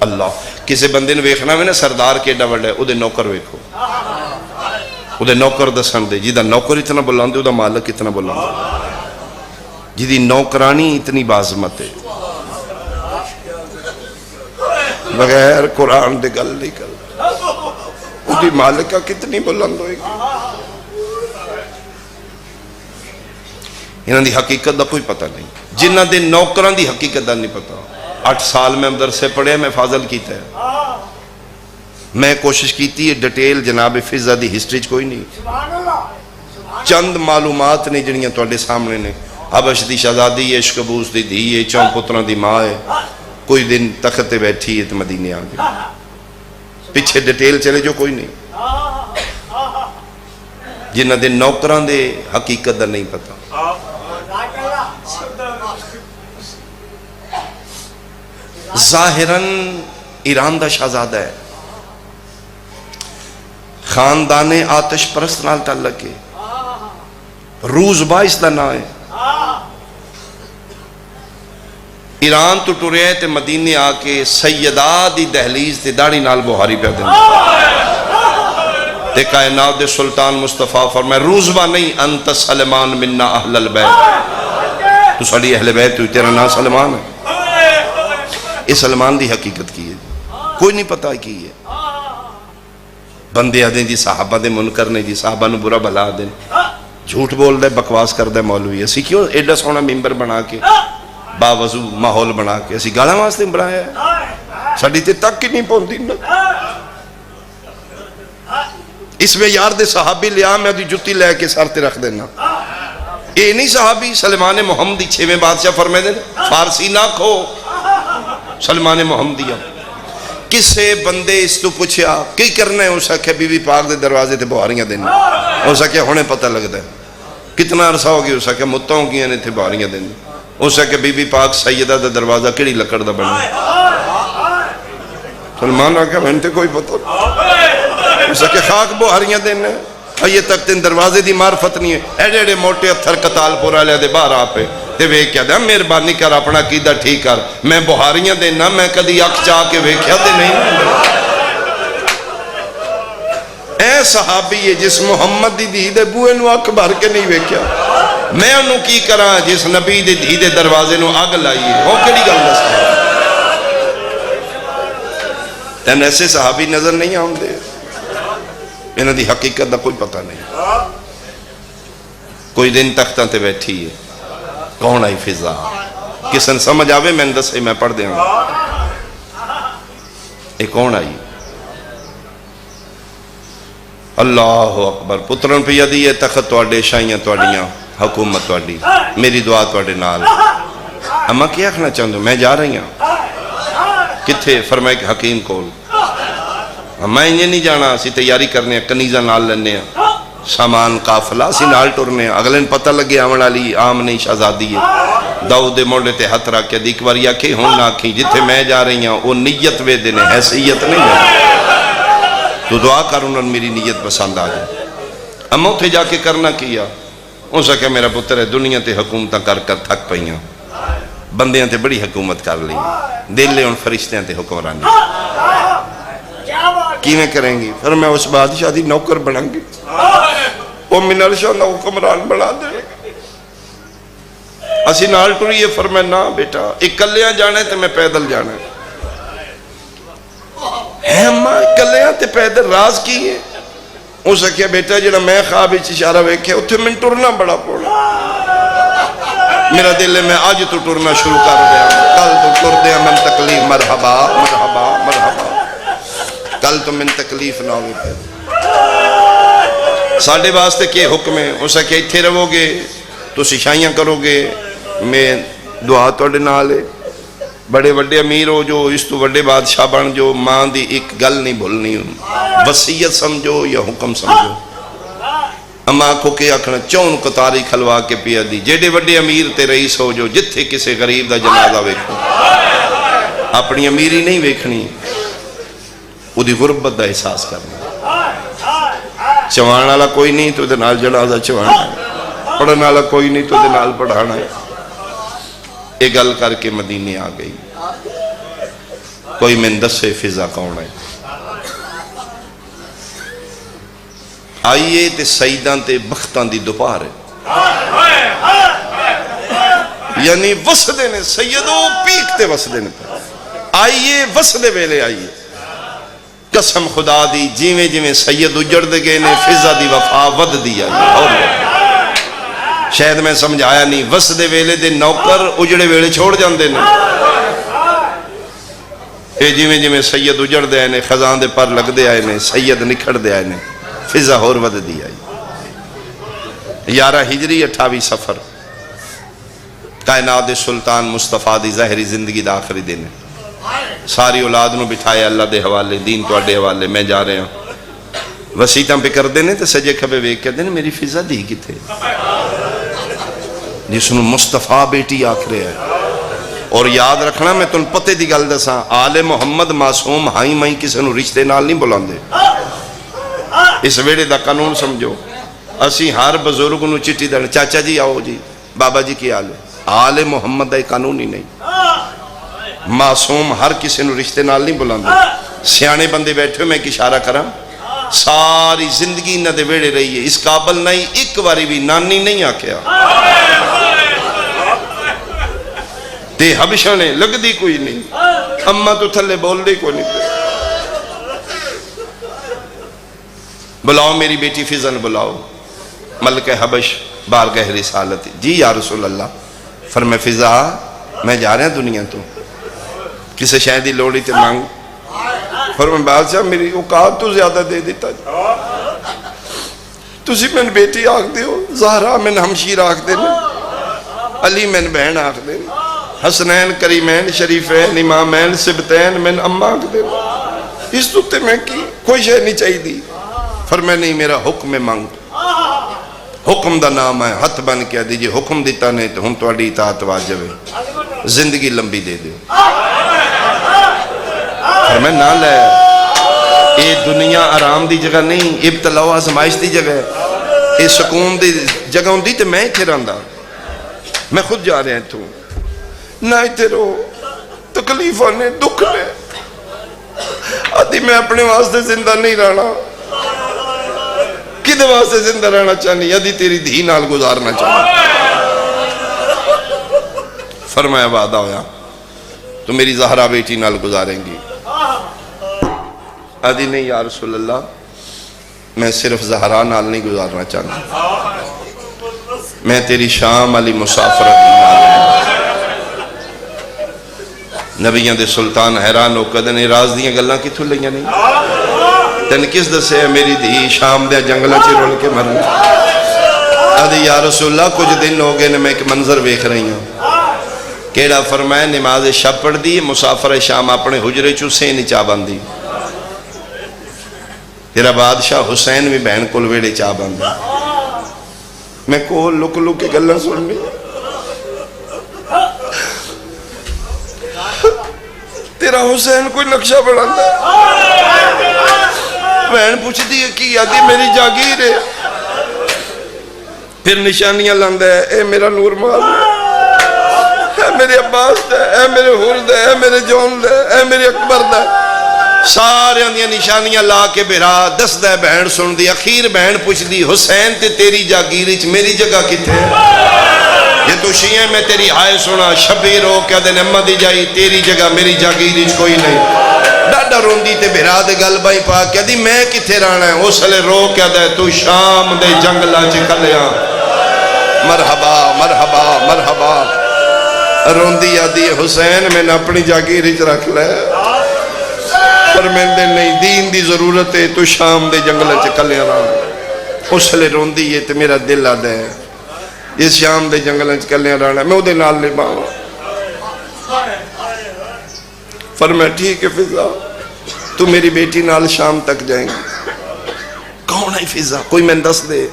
اللہ کسی بندے نے ویکھنا میں نا سردار کیڈا بڑا ہے، وہ نوکر ویکھو، وہ نوکر دسن دے، جہاں نوکر اتنا بلاندے وہ مالک اتنا بلاندے، جہی نوکرانی اتنی بازمت ہے، بغیر قرآن دے گل نہیں کر، وہ مالکہ کتنی بلند ہوئے گی۔ انہاں دی حقیقت دا کوئی پتہ نہیں، جنہاں دے نوکران دی حقیقت دا نہیں پتہ۔ 8 سال میں مدرسے پڑھے، میں فاضل کیتا ہے، میں کوشش کیتی ہے ڈیٹیل جناب فضا دی ہسٹری کوئی نہیں، چند معلومات نے جنیاں تواڈے سامنے نے۔ حبش دی شہزادی ہے، اشکبوس دی دھی ہے، 4 پتراں دی ماں ہے، کوئی دن تخت تے بیٹھی ہے تو مدینے آ گئی، پیچھے ڈیٹیل چلے جو کوئی نہیں۔ جنہاں دے نوکران دے حقیقت دا نہیں پتہ۔ ظاہراً ایران دا شہزادہ ہے، خاندان آتش پرست نال تعلق ہے، روز باعث دا نام ہے، ایران تو ٹرے ہے تے مدینے آ کے سیدہ دی دہلیز تے داڑھی نال بہاری پہ دیں تے کائنات دے سلطان مصطفیٰ فرمائے روزبہ نہیں انت سلمان مننا اہل البیت، تو ساڑی اہل بیت تو تیرا نام سلمان ہے۔ اس سلمان دی حقیقت کی ہے کوئی نہیں پتہ کی ہے، بندے آدھیں جی صحابہ دے منکر نے، جی صحابہ نو برا بھلا دیں، جھوٹ بول دے، بکواس کر دے مولوی، اسی کیوں ایڈا سونا ممبر بنا کے باوضو ماحول بنا کے اسی گالا واسطے بنایا ہے، ساڑی تے تک ہی نہیں پہنچی نا۔ اس میں یار دے صحابی لیا میں دی جتی لے کے سر تے رکھ دینا، اے نہیں صحابی سلمان محمدی 6ویں بادشاہ فرمائے دے فارسی نہ کھو، سلمان محمدیہ کسے بندے اس تو پوچھیا کی کرنا ہے، اسا کہ بی بی پاک دے دروازے تے بہاریاں دینا، اسا کہ ہونے پتہ لگ دے کتنا عرصہ ہوگی، اسا کہ متوں کیا نے تھے بہاریاں دینا، اسا کہ بی بی پاک سیدہ دے دروازہ کیڑی لکڑ دا بنا، سلمان آکھا میں نے کوئی پتہ، اسا کہ خاک بہاریاں دینا، یہ تک تین دروازے دی معرفت نہیں ہے، ایڈے ایڈے موٹے اتھر قتال پورا لے دے باہر آپے تے ویک کیا دے مہربانی کر اپنا قیدہ ٹھیک کر، میں بہاریاں دینا میں کدی اکھ چاہ کے ویکھیا تے نہیں۔ اے صحابی ہے جس محمد دی دھی دے بوئے نو اکھ بھر کے نہیں ویکھیا، میں انہوں کی کراں جس نبی دے دھی دے دروازے نو آگ لائی ہے، وہ کڑی گل دستا تین ایسے صحابی نظر نہیں آؤں دے، انہوں دی حقیقت دا کوئی پتہ نہیں۔ کوئی دن تختاں تے بیٹھی ہے، کون آئی فضا، کسن سمجھ آوے میں اندر سے میں پڑھ دیں گا، اے کون آئی، اللہ اکبر، پترن پہ یدی ہے تخت توڑے شائیاں توڑیاں حکومت توڑی، میری دعا توڑے نال، اما کیا کھنا چاہوں میں جا رہی ہوں، کتھے فرمائے کہ حکیم کول، میں یہ نہیں جانا، اسی تیاری کرنے ہیں، کنیزہ نال لننے ہیں، سامان قافلہ اسی نال ٹرنے ہیں، اگلے پتہ لگے آمن علی عام نہیں شہزادی ہے، داؤد موڑے تے ہتھ رکھ کے دیکھ باری آکھیں ہوں نہ آکھیں، جتھے میں جا رہی ہوں وہ نیت وے دینے، حیثیت نہیں ہے، تو دعا کر انہوں نے میری نیت پسند آ جائے۔ اما اتھے جا کے کرنا کیا، ان سے کہ میرا پتر ہے دنیا تے حکومتہ کر کر تھک پئیاں، بندیاں تے بڑی حکومت کر لی، دل لے ان فرشتیاں تے حکمرانی کیویں کریں گی، پھر میں اس بادشاہ دی نوکر بناں گی، وہ من عرشہ نہ حکمران بنا دے، اسی نال ٹریے، فرمائے نا بیٹا اکلیاں جانے تے میں پیدل جانا ہے، ماں اکلیاں تے پیدل راز کی ہے، وہ سکیا بیٹا جنہا میں خواب اچھ اشارہ ویکھے اتھے میں ٹرنا بڑا پوڑا، میرا دل ہے میں آج تو ٹرنا شروع کر دیا، کل تو ٹر دیا من تکلیف، مرحبا مرحبا مرحبا، کل تو من تکلیف نہ ہوئی پھر ساڑھے واسطے کیا حکم ہے، اسے کہ اتھے رہو گے تو سشائیاں کرو گے، میں دعا توڑے نالے، بڑے بڑے امیر ہو جو اس تو بڑے بادشاہ بن جو، ماں دی ایک گل نہیں بھولنی ہوں، وصیت سمجھو یا حکم سمجھو، اما کو کے آکھنا چون قطاری کھلوا کے پیا دی، جیڑے بڑے امیر تے رئیس ہو جو، جتھے کسے غریب دا جنازہ ویکھو، اپنی امیری نہیں ویکھنی، وہ دی غربت دا احساس کرنا، چوان والا کوئی نہیں تو دے نال جنازہ چوانا ہے، پڑھن والا کوئی نہیں تو دے نال پڑھانا ہے، ایک گل کر کے مدینے آ گئی، کوئی میں دسے فضا کون ہے؟ آئیے تے سیداں تے بختاں دی دوپہر ہے، یعنی وسدے نے سیدو پیک تے وسدے نے، آئیے وسدے ویلے آئیے، قسم خدا دی جیویں جیویں سید اجڑ دے گئے نے فضا دی وفا ود دی آئی، اور شاید میں سمجھایا نہیں، وسدے ویلے دے نوکر اجڑے ویلے چھوڑ جاندے نے، اے جیویں جیویں سید اجڑ دے آئے نے، خزان دے پر لگ دے آئے نے، سید نکھڑ دے آئے نے، فضا اور ود دی آئی۔ 11 ہجری 28 سفر، کائنات سلطان مصطفیٰ دی ظاہری زندگی دا آخری دن ہے، ساری اولاد نو بٹھائے اللہ دے حوالے، دین تو اڈے حوالے، میں جا رہے ہوں، وسیطاں پہ کر دینے تو سجے کھبے ویک کہتے ہیں میری فضا دی کی تھے، جس نو مصطفیٰ بیٹی آخرے ہے۔ اور یاد رکھنا میں تن پتے دی گل دساں، آل محمد معصوم ہائیں مائیں کسے نو رشتے نال نہیں بلاندے، اس ویڑے دا قانون سمجھو، اسی ہر بزرگ نو چٹی دن چاچا جی آؤ جی، بابا جی کی آل ہے، آل محمد دا قانون ہی نہیں، معصوم ہر کسی نو رشتے نال نہیں بلاندے۔ سیانے بندے بیٹھے میں ایک اشارہ کرام، ساری زندگی نہ دے ویڑے رہی ہے، اس قابل نہیں ایک باری بھی نانی نہیں آکھیا، تے حبشہ نے لگ دی کوئی نہیں، اماں تو تھلے بول دی کوئی نہیں، بلاؤ میری بیٹی فضا نے بلاؤ، ملکہ حبش بارگاہ رسالت، جی یا رسول اللہ، فرمائے فضا میں جا رہا ہوں دنیا تو، کسے شاید ہی لوڑی تے مانگ، فرمائے بادشاہ میری اوقات تو زیادہ دے دیتا جا، تسی میں بیٹی آکھ دے ہو، زہرہ میں ہمشیر آکھ دے، علی میں بہن آکھ دے، حسنین کریمین شریفین امامین سبتین میں اماں آکھ دے، اس تو تے میں کی کوئی شے نہیں چاہی دی، فرمائے نہیں میرا حکم مانگ، حکم دا نام ہے، ہتھ بن کیا دیجئے، حکم دیتا نہیں تو ہم تو اڈی اطاعت واجب ہے، زندگی لمبی دے دے، فرمائے نہ لے، اے دنیا آرام دی جگہ نہیں، ابتلا و آزمائش دی جگہ ہے، اے سکون دی جگہ ہوں دی تو میں اتھے رہندا، میں خود جا رہے ہیں تو، نہ اتھے رو، تکلیف آنے، دکھ نے، آدھی میں اپنے واسطے زندہ نہیں رہنا، کدے واسطے زندہ رہنا چاہنی، یدی تیری دھی نال گزارنا چاہنی، فرمایا وعدہ ہویا تو میری زہرہ بیٹی نال گزاریں گی، آدھی نہیں یا رسول اللہ میں صرف زہرہ نال نہیں گزارنا چاہنا، میں تیری شام علی مسافرت نال، نبیان دے سلطان حیران ہو کدن راز دیاں گلاں کی تھو لئیاں نہیں، تن کس دسے ہے میری دھی شام دے جنگلہ چی رول کے مرن، آدھی یا رسول اللہ کچھ دن ہو گئے نے میں ایک منظر ویکھ رہی ہوں، کیڑا فرمائے نماز شب پڑھ دی، مسافر شام اپنے حجرے چوسے نہیں چاہ باندھی، تیرا بادشاہ حسین بھی بہن کل ویڑے چاہ باندھی، میں کو لک لک کے گلہ سننی، تیرا حسین کوئی نقشہ بڑھاتا ہے، بہن پوچھ دی ہے کی آدھی میری جاگیر ہے، پھر نشانیاں لاندہ ہے، اے میرا نور مال ہے، اے میرے عباس ہے، اے میرے حرد ہے، اے میرے جون ہے، اے میرے اکبر ہے، سارے اندیاں نشانیاں لا کے بھرا دس دے بہن سن دی، اخیر بہن پوچھ دی حسین تے تیری جاگیرچ میری جگہ کتے یہ تو شیعہ میں تیری ہائے سنا، شبیر ہو کیا دے نمہ دی جائی، تیری جگہ میری جاگیرچ کوئی نہیں، ڈاڈا رون دی تے بھرا دے گل بائی پا کیا دی میں کتے رانا ہے، اس لے رو کیا دے تو شام دے جنگلہ چکلیاں، مرحبا مرحبا مرحبا، رون دی آدھی حسین میں نے اپنی جاگیرچ رکھ لے، فرمیندے نہیں دین دی ضرورت ہے تو شام دے جنگلہ چکلے رہا، اس لئے روندی ہے تو میرا دل آدھا ہے، اس شام دے جنگلہ چکلے رہا میں ادھے نال لے باؤں، فرمائے ٹھیک ہے فضا تو میری بیٹی نال شام تک جائیں گے، کون ہے فضا کوئی میں دس دے،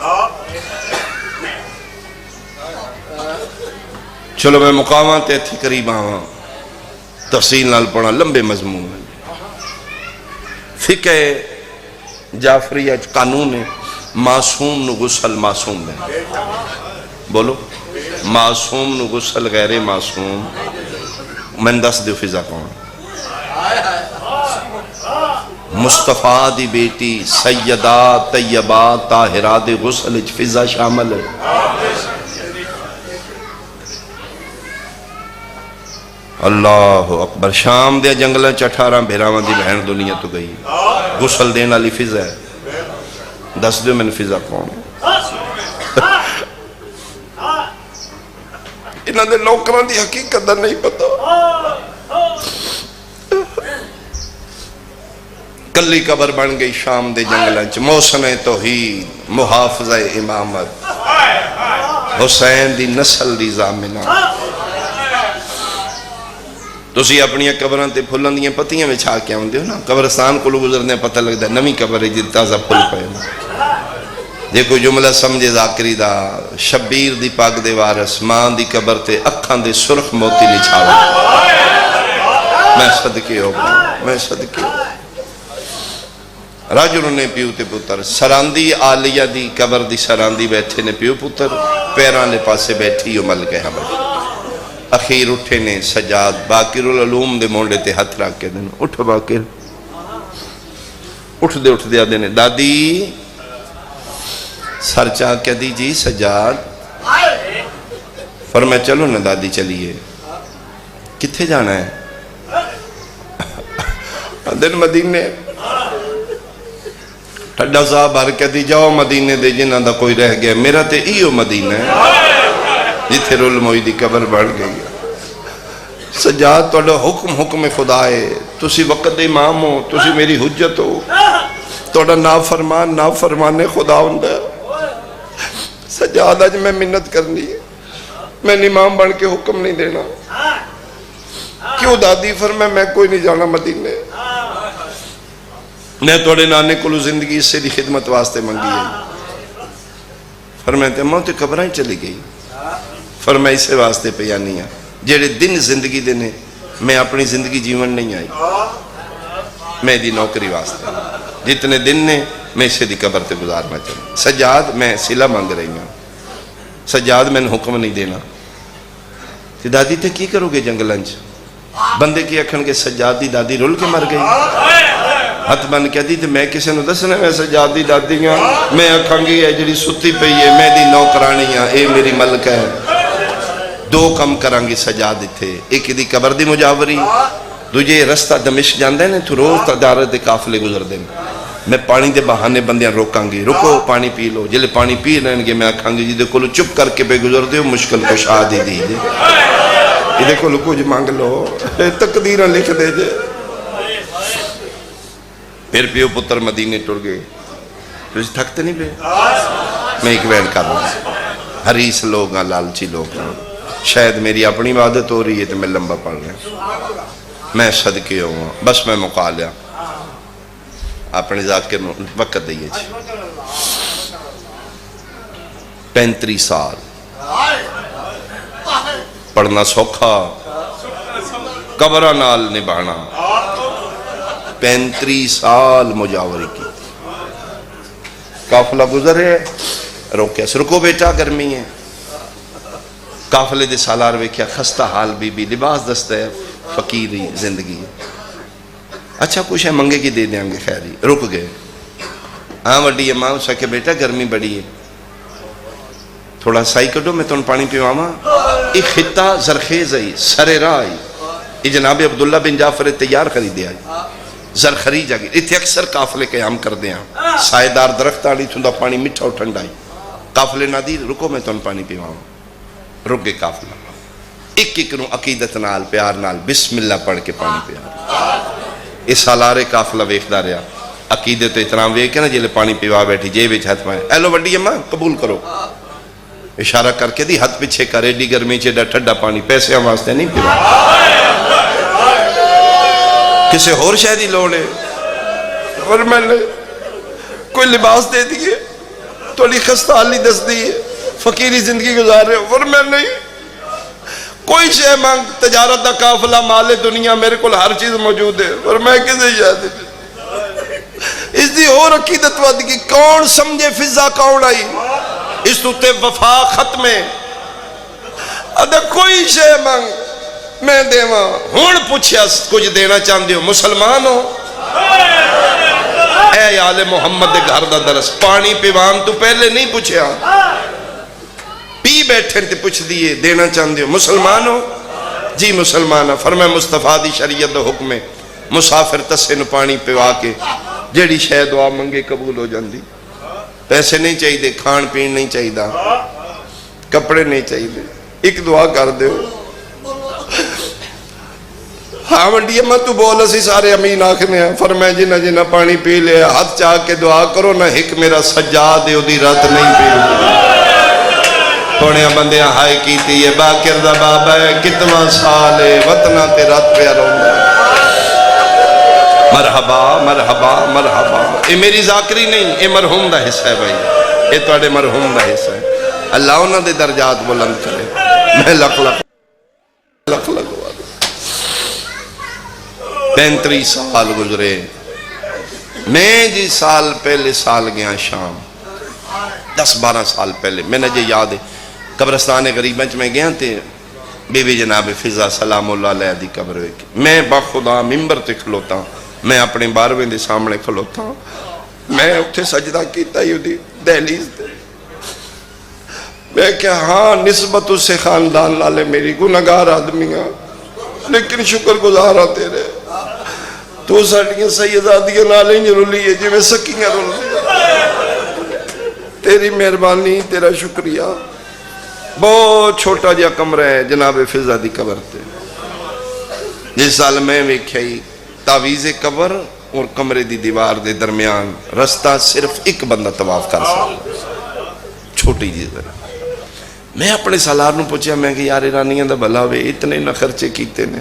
چلو میں مقامات تھی قریب آواں، تفصیل نال پڑھا لمبے مضمون ہے، فقہ جعفریہ قانون ہے، معصوم نو غسل معصوم ہے، بولو معصوم نو غسل غیر معصوم، میں دس دیو فضا کون، مصطفیٰ دی بیٹی سیدہ طیبہ طاہرہ دے غسل وچ فضا شامل ہے. اللہ اکبر. شام دے جنگلاں چ 18 بھیراواں دی بہن دنیا تو گئی, غسل دین والی فضا ہے. دس دیو میں فضا کون ہے؟ انہاں دے نوکراں دی حقیقت دا نہیں پتا. کلی قبر بن گئی شام دے جنگلاں چ. موسم توحید, محافظہ امامت, حسین دی نسل دی ضامنہ. تسی اپنی قبراں تے پھلاں دیاں پتیاں وچھا کے آوندے ہو نا, قبرستان کو گزرنے پتہ لگدا ہے نویں قبر ہے جی تازہ پھل پے. جے کوئی جملہ سمجھے ذاکری دا, شبیر دی پاک دے وارث ماں دی قبر تے اکھاں دے سرخ موتی نچھاوے. میں صدقے ہو گیا, میں صدقے ہو. راجل نے پیو تے پتر سراندی آلیہ دی قبر دی سراندی بیٹھے نے پیو پتر, پیران لے پاسے بیٹھی ہو ملک حبش. اخیر اٹھے نے سجاد باقر العلوم دے مونڈے تے ہتھ رکھ کے دن, اٹھ باقر. اٹھ دے آدھے نے دادی سر چاہ کہہ دی جی سجاد. فرمایا چلو نا دادی چلیے. کتھے جانا ہے؟ دن مدینے. ٹھڈا صاحب ہر کہہ دی جاؤ مدینے دے جنہ دا کوئی رہ گیا. میرا تے ایو مدینہ ہے جتھے رول موئی دی قبر بڑھ گئی. سجاد توڑا حکم خدا ہے, تسی وقت دے امام ہو, تسی میری حجت ہو, توڑا نافرمان خدا ہوندہ. سجاد آج میں منت کرنی ہے, میں امام بن کے حکم نہیں دینا. کیوں دادی؟ فرمایا میں کوئی نہیں جانا مدینے. میں توڑے نانے کو زندگی اس سے دی خدمت واسطے منگی ہے. فرمایا تے موت قبرائیں چلی گئی. فرمایا اسے واسطے پیانی ہے جیڑے دن زندگی دینے میں اپنی زندگی جیون نہیں آئی, میں دی نوکری واسطے. جتنے دن نے میں اسے دی قبر تے گزارنا چاہوں. سجاد میں صلہ مانگ رہی ہوں, سجاد میں نے حکم نہیں دینا. تے دادی تے کی کرو گے جنگلنج؟ بندے کی اکھن کے سجاد دی دادی رول کے مر گئی. ہاتھ بن کہہ دی تے میں کسے نو دسنا میں سجاد دی دادی ہاں, میں اکھاں گی ہے جڑی ستی پئی ہے میں دی نوکرانی ہاں, اے میری ملک ہے. دو کم کرانگی سجاد تھے, ایک دی قبر دی مجاوری, دوجے رستہ دمشق جاندے نے تو روز تجارت دے قافلے گزر دیں. میں پانی دے بہانے بندیاں روکاں گی, رکو پانی پی لو. جلے پانی پی رہن گے میں آکھاں گی جی دے کلو چپ کر کے بے گزر دے مشکل کو شاہ دی دی. یہ دیکھو لکو جی مانگ لو, تقدیرہ لکھ دے جے. پھر پیو پتر مدینے ٹر گئے. تجھے تھکتے نہیں بے؟ میں ایک وین کر رہا ہوں. حریص لوگ ہیں, لالچی لوگ ہیں. شاید میری اپنی عادت ہو رہی ہے تو میں لمبا پڑھ رہا ہوں. میں صدقے ہوں, بس میں مقا لیا اپنے ذاکر وقت دئیے جی. 35 سال پڑھنا سوکھا, قبرہ نال نبھانا. 35 سال مجاوری کی. قافلہ گزرے روکیا, رکو بیٹا گرمی ہے. قافلے دے سالار ویکھیا خستہ حال بی بی, لباس دستا ہے, فقیری زندگی. اچھا کچھ ہے منگے کی دے دیں گے, خیری. رک گئے. ہاں وڈی اماں اسا کہ بیٹا گرمی بڑی ہے, تھوڑا سائی کٹو میں تن پانی پیو آما. ایک خطہ زرخیز آئی, سرے راہ آئی. یہ جناب عبداللہ بن جعفر تیار خریدے آئی. زرخری جا گئی. اتھے اکثر قافلے قیام کر دیں, سائے دار درخت آلی تھوندہ پانی مٹھا اور ٹھنڈا آئی. قافلے نہ دی, رکو میں تن پانی پیو آما. رک گئے قافلہ. ایک نو عقیدت نال پیار نال بسم اللہ پڑھ کے پانی پیا. اس سالارے قافلہ ویکھدا رہیا, عقیدت و احترام ویکھ کے نا جلے پانی پیوا بیٹھی جے وچ ہاتھ پائے. ایلو وڈی اماں قبول کرو. اشارہ کر کے دی ہاتھ پیچھے کر, ایڈی گرمی چ ٹھڈا پانی پیسے واسطے نہیں پیوا. کسے اور شاید ہی لوڑ ہے. اور میں نے کوئی لباس دے دیئے, تھوڑی خستہ حالی دس دیئے, فقیری زندگی گزار رہے ہو. اور میں نہیں کوئی شے مانگ, تجارت دا قافلہ مال دنیا میرے کو ہر چیز موجود ہے. اور میں کسے یاد ہے اس دی اور عقیدت وادگی کون سمجھے فضا کون آئی. اس تو تے وفا ختمے. ادھا کوئی شے مانگ میں دیواں ہن پوچھیا کچھ دینا چاہندے ہو مسلمان ہو اے آل محمد دے گھر دا درس پانی پیوان تو پہلے نہیں پوچھیا پی بیٹھے تے پوچھ دیئے دینا چاہندے ہو مسلمان ہو جی مسلمان ہے فرمایا مصطفیٰ دی شریعت دا حکم ہے مسافر تسے نو پانی پیوا کے جیڑی شے دعا منگے قبول ہو جاندی پیسے نہیں چاہیے کھان پین نہیں چاہیے کپڑے نہیں چاہیے ایک دعا کر دیو ہاں منڈی اما تو بول اسی سارے امین آکھنے ہیں فرمایا جنہ جنہ پانی پی لے ہاتھ چاہ کے دعا کرو نہ ایک میرا سجاد ہے دی رات نہیں پی تھوڑے بندیاں ہائے کیتی ہے باکر دا بابا ہے کتنا سال ہے وطنہ تے رات پہ روندا مرحبا مرحبا مرحبا یہ میری ذاکری نہیں یہ مرحوم دا حصہ ہے بھائی یہ توڑے مرحوم دا حصہ ہے اللہ انہوں دے درجات بلند کرے میں لکھ ہوا 35 سال گزرے میں جی سال پہلے سال گیا شام 10-12 سال پہلے میں نے جی یاد ہے قبرستان غریبہ میں گیا تھے بی بی جناب فضا سلام اللہ علیہ دی قبر ہوئے میں بخدا ممبر تے کھلوتا ہوں میں اپنے بارویں دے سامنے کھلوتا ہوں میں اٹھے سجدہ کیتا ہی دی دہلیز دے میں کہا ہاں نسبت اس سے خاندان لالے میری گناہگار آدمیاں لیکن شکر گزارا تیرے تو ساڑیاں سیدادیاں نالیں رلی ہے جی میں سکیاں رلی تیری مہربانی تیرا شکریہ بہت چھوٹا جا کمرہ ہے جناب فضا دی قبر تے جس سال میں ویکھائی تعویز قبر اور کمرے دی دیوار دے درمیان رستہ صرف ایک بندہ طواف کر سکتا چھوٹی جی ذرا میں اپنے سالار نو پوچھا میں کہ یار ایرانیاں دا بھلا ہوئے اتنے نہ خرچے کیتے نے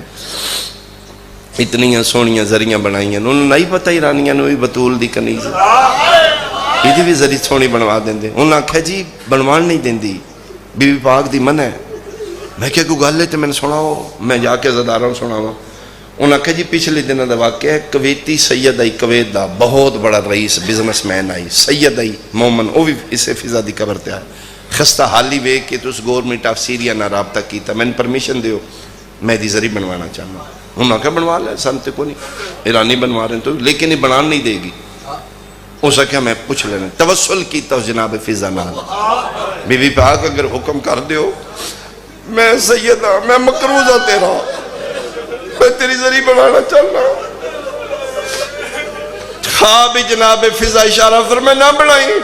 اتنیاں سونیاں زریاں بنائیاں انہوں نے نہیں پتہ ایرانیاں نو بھی بطول دی کنیز یہ بھی زری سونی بنوا دیں دے انہوں نے کہا جی بنوان نہیں دیں دی بی بی پاک دی من ہے میں کہا کوئی گل لیتے میں نے سنا ہو میں جا کے زداروں سنا ہو انہوں نے کہا جی پچھلے دنوں دا واقعہ ہے کویتی سید آئی کویت دا بہت بڑا رئیس بزنس مین آئی سید آئی مومن وہ بھی اسے فضا دی قبر تے آئے خستہ حالی بے کہ تو اس گورنمنٹ آف سیریا نہ رابطہ کیتا میں نے پرمیشن دیو میں دی ذریع بنوانا چاہنا انہوں نے کہا بنوا لے سنتے کو نہیں ایرانی بنوا رہے ہیں تو لیکن یہ بنان نہیں دے گی اسے کہا میں پوچھ لینا توسل کیتا اس جناب فضا نال بی بی پاک اگر حکم کر دیو میں سیدہ میں مکروزہ تیرا میں تیری ذریع بنانا چاہنا خواب جناب فضا اشارہ فرمائے نہ بنائیں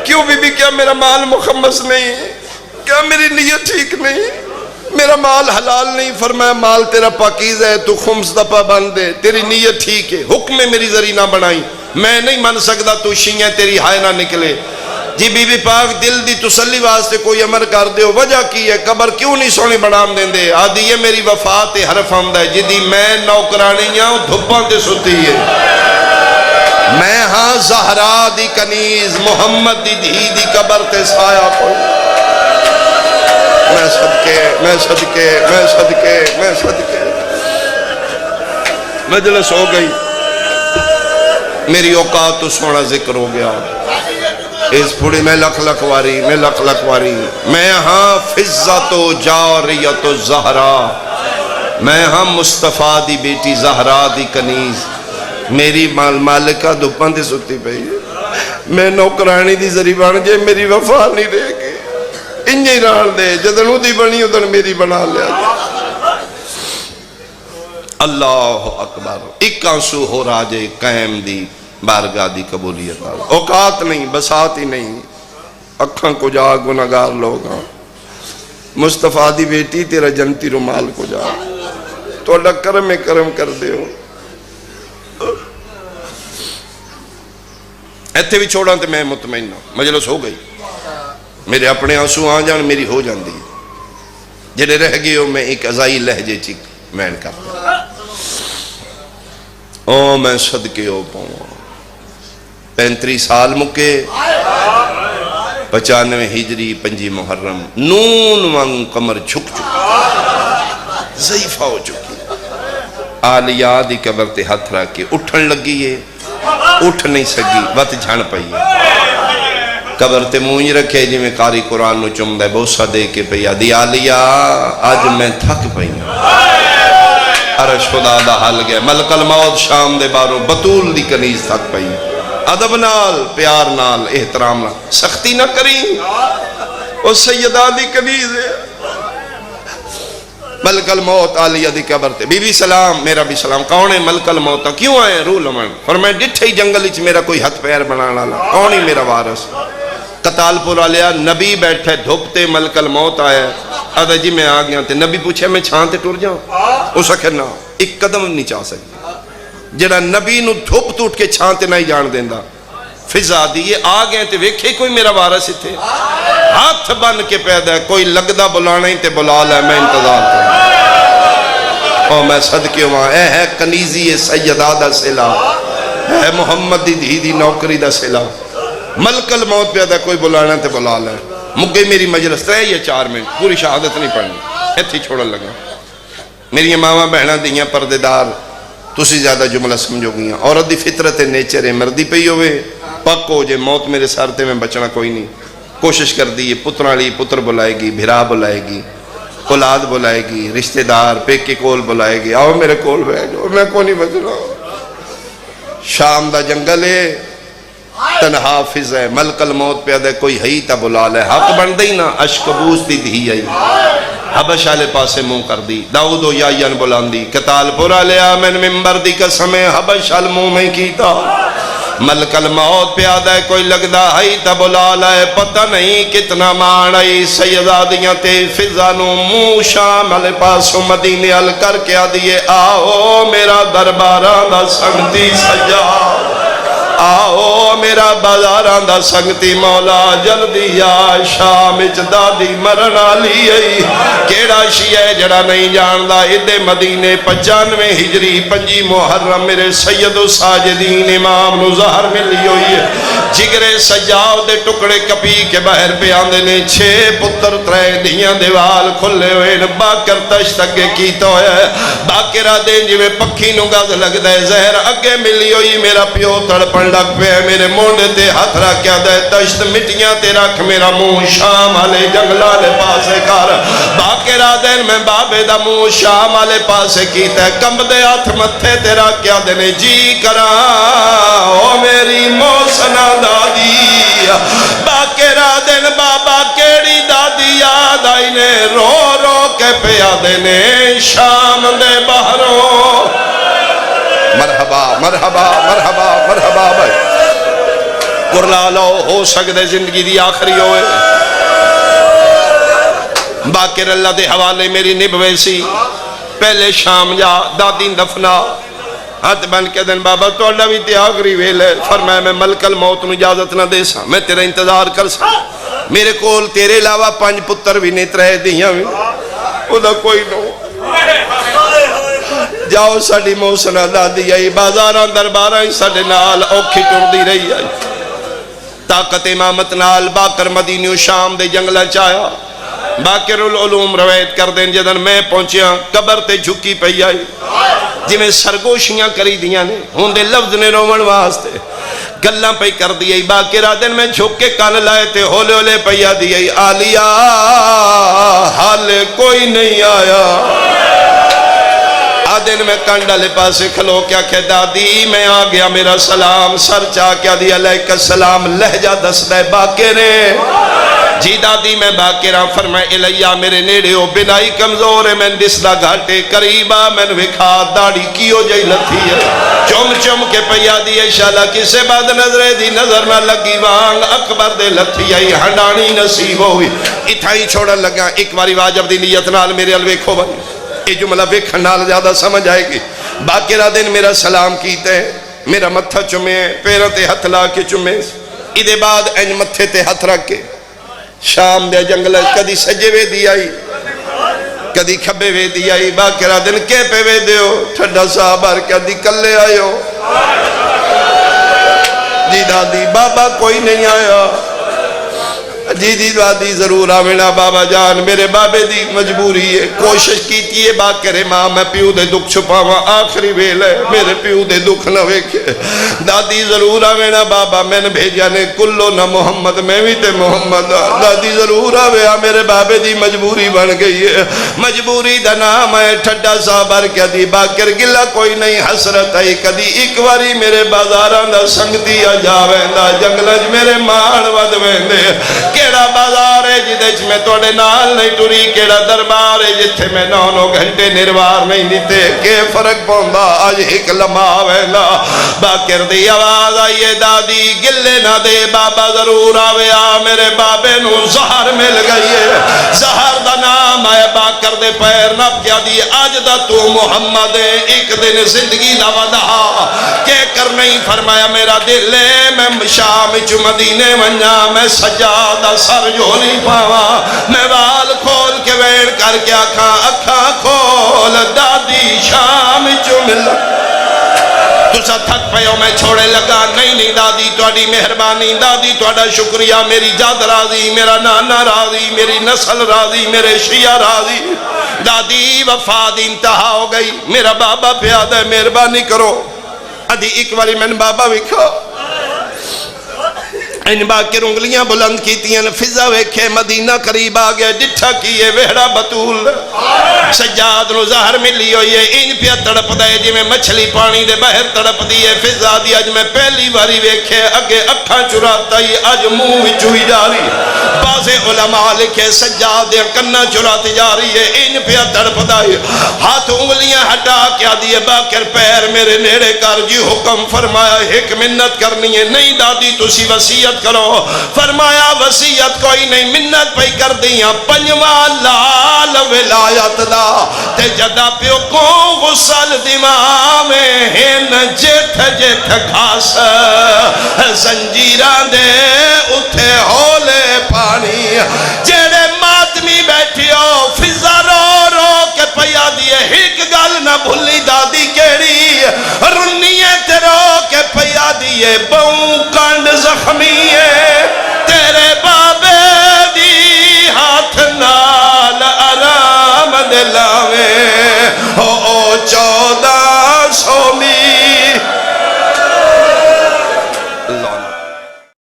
کیوں بی بی کیا میرا مال مخمس نہیں کیا میری نیت ٹھیک نہیں میرا مال حلال نہیں فرمایا مال تیرا پاکیز ہے تو خمس دا پابند ہے تیری نیت ٹھیک ہے حکم میری ذریع نہ بنائی میں نہیں من سکتا تو شیئیں تیری ہائے نہ نکلے جی بی بی پاک دل دی تسلی واسطے کوئی امر کر دے وجہ کی ہے قبر کیوں نہیں سونی بنام دیں دے آدھی یہ میری وفات حرف آمدہ ہے جدی میں نوکرانیاں دھپاں تے ستی ہے میں ہاں زہرا دی کنیز محمد دی دھی دی قبر تے سایہ کوئی میں صدقے میں صدقے میں صدقے میں صدقے مجلس ہو گئی میری اوقات تو سونا ذکر ہو گیا اس پوڑی میں لکھ واری میں ہاں فضت و جاریت و زہرا میں ہاں مصطفیٰ دی بیٹی زہرا دی کنیز میری مالکہ دپاں تے ستی پئی میں نوکرانی دی ذریع بن جے میری وفا نہیں رہے گی انجی ران دے جدن او دی بنی ادن میری بنا لیا اللہ اکبر ایک آنسو ہو راجے قائم دی بارگاہ دی قبولیت اوقات نہیں بسات ہی نہیں اکھاں کو جا گناہگار لوگاں مصطفیٰ دی بیٹی تیرا جنتی رومال کو جا تو اللہ کرم کر دے ہو ایتھے بھی چھوڑاں تے میں مطمئن ہوں مجلس ہو گئی میرے اپنے آنسو آ جان میری ہو جان دی جڑے رہ گئے ہو میں ایک ازائی لہجے چک مین کرتا او میں صدقے ہو پاؤں 35 سال مکے 95 ہجری 5 محرم نون وانگ کمر جھک چکی ضعیفہ ہو چکی آلیہ دی قبر تے ہاتھ رکھ کے اٹھن لگی ہے اٹھ نہیں سکی وقت جھان پئی ہے قبر تے منہ رکھے جی میں قاری قرآن نو چمدا ہے بوسہ دے کے پئی آدھی آلیا آج میں تھک پئی عرش خدا دا حل گیا ملک الموت شام دے باروں بطول دی کنیز تھک پئی ادب نال پیار نال احترام نال سختی نہ کریں وہ سیدہ دی کنیز ہے ملک الموت آلیہ دی قبر تے بی بی سلام میرا بھی سلام کون ہے ملک الموت کیوں آئے روح لمن فرمائے ڈٹھے ہی جنگل وچ میرا کوئی ہتھ پیر بنانا لا کون ہی میرا وارث قتال پور آلیا نبی بیٹھے دھوپتے ملک الموت آیا آدھا جی میں آگیا تے نبی پوچھے میں چھانتے ٹور جاؤں اس اکھر نا ایک قدم نہیں چاہ سکتی جڑا نبی نو دھوپ ٹوٹ کے چھانتے نہیں جان دیندہ فضا دیئے آگئے تے ویکھے کوئی میرا وارث تھے ہاتھ بن کے پیدا ہے کوئی لگدہ بلانا ہی تے بلا لے میں انتظار کروں اور میں صدقے وہاں اے ہے کنیزی سیدہ دا سلا اے محمد دی نوکری دا سلا ملک الموت پیدا کوئی بلانا تے بلا لے مگئی میری مجلس 3 یا 4 منٹ پوری شہادت نہیں پڑھنی ایتھی چھوڑا لگا میری ماما بہنہ دیاں پردیدار تسی زیادہ جملہ سمجھو گیاں عورت دی فطرت نیچر ہے مردی پئی ہوئے پک ہو جے موت میرے سارتے میں بچنا کوئی نہیں کوشش کر دی پترالی پتر بلائے گی بھرا بلائے گی اولاد بلائے گی رشتہ دار پیکے کول بلائے گی آؤ میرے کول بیٹھو میں کو نہیں بچنا شام دا جنگل ہے تنہا حافظ ہے ملک الموت پیدا کوئی ہی تا بلا لے حق بن دی نا اشکبوس دی دھی آئی حبش آلے پاسے منہ کر دی داؤد و یائین بلان دی کتال پورا لیا من ممبر دی قسمیں حبش آل منہ میں کیتا ملک الموت پیادہ ہے کوئی لگدہ ہی تا بلا لائے پتہ نہیں کتنا مانائی سیدادیاں تے فضانو منہ شام علی پاسو مدینے عل کر کے آدھئے آؤ میرا درباران دا سنگتی سجا آؤ میرا بازاران دا سنگتی مولا جلدی یا شام اچدادی مرنا لیئی کیڑا شیعہ جڑا نہیں جاندہ ادھے مدینے 95 ہجری 5 محرم میرے سید و ساجدین امام نظہر ملی ہوئی ہے جگرے سجاؤ دے ٹکڑے کپی کے بہر پہ آندے نے 6 پتر 3 دیاں دیوال کھلے ہوئے باکر تشت اگے کیتا ہے باکرہ دین جی میں پکھی نگاز لگ دے زہر اگے ملی ہوئی میرا پیو تڑپن لگ پہ میرے مونڈے تے ہاتھ رکھ کیا دے تشت مٹیاں تے رکھ میرا منہ شام آلے جنگلہ لے پاسے کر باکرہ دین میں بابے دا منہ شام آلے پاسے کیتا ہے کم دے ہاتھ متھے تے رکھ کیا دینے جی کرا او میری موسنہ دادی باکرہ دین بابا کیڑی دادی یاد آئینے رو رو کے پیا دینے شام دے بہروں مرحبا مرحبا مرحبا مرحبا بھائی قرلا لو ہو سکتے زندگی دی آخری ہوئے باکر اللہ دے حوالے میری نبوے سی پہلے شام جا دادین دفنا ہاتھ بن کے دن بابا تو اللہ بھی تے آخری ویلے فرمایا میں ملک الموت نو اجازت نہ دے سا میں تیرا انتظار کر سا میرے کول تیرے علاوہ 5 پتر بھی نہیں 3 دیاں بھی ادا کوئی نو جاؤ ساڑی موسنہ دادی آئی بازاران درباران ساڑے نال اوکھی ٹر دی رہی آئی طاقت امامت نال باکر مدینی و شام دے جنگلہ چایا باکر العلوم روایت کر دیں جدن میں پہنچیا قبر تے جھکی پئی آئی جی میں سرگوشیاں کری دیاں نے ہون دے لفظ نے رومن واسطے گلہ پئی کر دی باکر آدن میں جھک کے کان لائے تے ہولے ہولے پئی دی آلیا حال کوئی نہیں آیا آدن میں کنڈا لے پاسے کھلو کیا کہ دادی میں آ گیا میرا سلام سر چاہ کیا دی علیہ السلام لہجہ دس دے باکرے جی دادی میں باکرہ فرمائے الیہ میرے نیڑے ہو بنائی کمزور ہے میں دسدہ گھاٹے قریبا میں وکھا داڑی کیو جائی لتھی ہے چم چم کے پیا دی انشاءاللہ کسے بعد نظرے دی نظر نہ لگی وانگ اکبر دے لتھی آئی ہنڈانی نصیب ہوئی اتھائی چھوڑا لگا ایک باری واجب دی نیت نال میرے الوے کھو بھائی یہ جملہ ویکھن نال زیادہ سمجھ آئے گی باکرہ دن میرا سلام کیتے ہیں میرا متھا چمے پیروں تے ہتھ لا کے چمے ادھے بعد انج متھے تے ہتھ رکھ کے شام دے جنگلہ کدی سجے وے دی آئی کدی کھبے وے دی آئی باکرہ دن کے پہ وے دیو ٹھڈا صحابار کدی کلے آئے ہو جی دادی بابا کوئی نہیں آیا جی جی دادی ضرور آوینا بابا جان میرے بابے دی مجبوری ہے کوشش کیتی ہے بات کرے ماں میں پیو دے دکھ چھپاواں آخری ویل ہے میرے پیو دے دکھ نہ ویکھے دادی ضرور آوینا بابا میں نے بھیجا نے کلو نہ محمد میں بھی تے محمد دادی ضرور آویا میرے بابے دی مجبوری بن گئی ہے مجبوری دا نام ہے ٹھڈا صابر کیا دی باکر گلہ کوئی نہیں حسرت ہے کدی ایک واری میرے بازاران دا سنگتی آ جاویندہ جنگلج میرے مان ود ویندے کیڑا بازار ہے جدیچ میں توڑے نال نہیں ٹوری کیڑا دربار ہے جتھے میں 9 گھنٹے نروار نہیں دیتے کہ فرق پوندا آج ایک لمحہ ویلا باکر دی آواز آئیے دادی گلے نہ دے بابا ضرور آویا میرے بابے نو زہر مل گئی ہے زہر دا نام آئے باکر دے پیر نب کیا دی آج دا تو محمد ایک دن زندگی دا ودا کہ کر نہیں فرمایا میرا دل ہے میں شام چو مدینے ونجا میں سجادہ سر جو نہیں پاوا میں وال کھول کے وین کر کے اکھاں کھول دادی شام چو ملا تُسا تھک پہو میں چھوڑے لگا نہیں دادی توڑی مہربانی دادی توڑا شکریہ میری جاد راضی میرا نانا راضی میری نسل راضی میرے شیعہ راضی دادی وفاد انتہا ہو گئی میرا بابا پیاد ہے مہربانی کرو ادھی ایک باری میں نے بابا وکھو ان باکر انگلیاں بلند کیتی ہیں فضا ویکھے مدینہ قریب آگیا ڈٹھا کیے ویڑا بطول سجاد نو ظاہر ملی ہوئی ہے ان پیا تڑپ دائے جی میں مچھلی پانی دے باہر تڑپ دیئے فضا دی اج میں پہلی باری ویکھے اگے اکھاں چراتا ہی اج منہ بھی چوئی جاری بعض علماء لکھے سجاد دے کنہ چراتی جاری ہے ان پیا تڑپ دائے ہاتھ انگلیاں ہٹا کیا دیئے باکر پیر میرے نیڑے کر جی حکم فرمایا ایک منت کرنی ہے نہیں دادی تسی وسیعت کرو فرمایا وسیعت کوئی نہیں منت پہ کر دیاں پنجواں لال ولایت دا تے جدا پیو کو غسل دماغ میں ہن جت گھاس زنجیران دے اتھے ہولے پانی جیڑے ماتمی بیٹھی ہو فضا رو رو کے پیا دیئے ایک گل نہ بھلی دادی کیڑی رنیے تے رو کے پیا دیئے بہوں کانڈ زخمی